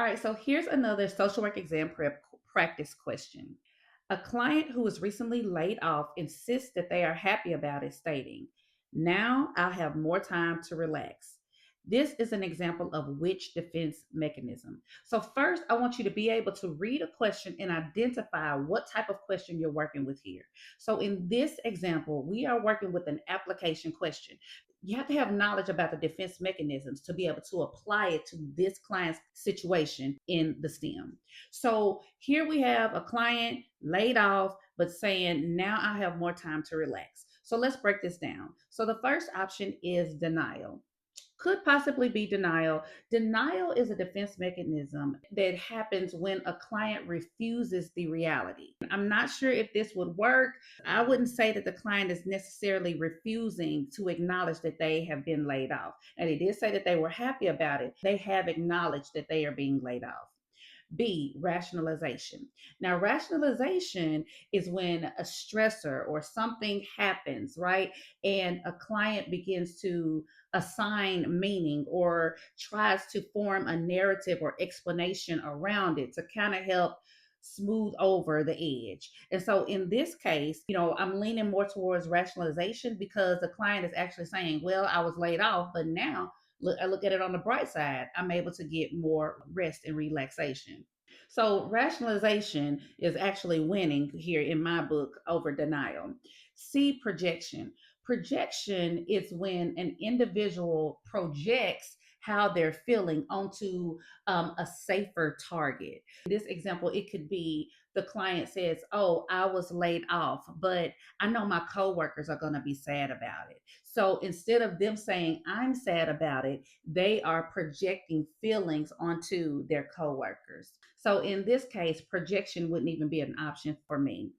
All right, so here's another social work exam prep practice question. A client who was recently laid off insists that they are happy about it, stating, "Now I'll have more time to relax." This is an example of which defense mechanism. So, first, I want you to be able to read a question and identify what type of question you're working with here. So, in this example, we are working with an application question. You have to have knowledge about the defense mechanisms to be able to apply it to this client's situation in the STEM. So here we have a client laid off, but saying, now I have more time to relax. So let's break this down. So the first option is denial. Could possibly be denial. Denial is a defense mechanism that happens when a client refuses the reality. I'm not sure if this would work. I wouldn't say that the client is necessarily refusing to acknowledge that they have been laid off. And they did say that they were happy about it. They have acknowledged that they are being laid off. B, rationalization. Now, rationalization is when a stressor or something happens, right? And a client begins to assign meaning or tries to form a narrative or explanation around it to kind of help smooth over the edge. And so in this case, I'm leaning more towards rationalization because the client is actually saying, well, I was laid off, but now I look at it on the bright side. I'm able to get more rest and relaxation. So rationalization is actually winning here in my book over denial. See, projection. Projection is when an individual projects how they're feeling onto a safer target. In this example, it could be the client says, "Oh, I was laid off, but I know my coworkers are going to be sad about it." So instead of them saying, "I'm sad about it," they are projecting feelings onto their coworkers. So in this case, projection wouldn't even be an option for me.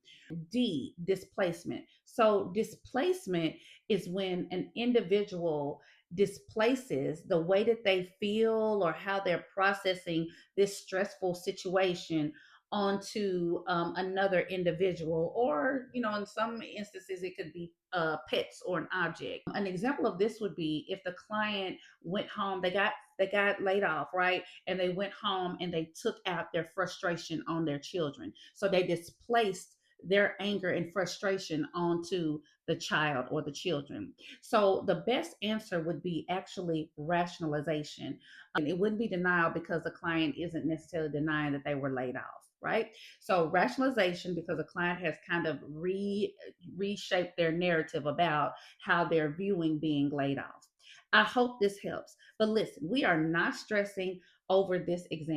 D, displacement. So displacement is when an individual displaces the way that they feel or how they're processing this stressful situation onto another individual, or in some instances it could be pets or an object. An example of this would be if the client went home, they got laid off, right? And they went home and they took out their frustration on their children. So they displaced their anger and frustration onto the child or the children. So the best answer would be actually rationalization. And it wouldn't be denial because the client isn't necessarily denying that they were laid off, right? So rationalization because the client has kind of reshaped their narrative about how they're viewing being laid off. I hope this helps. But listen, we are not stressing over this exam.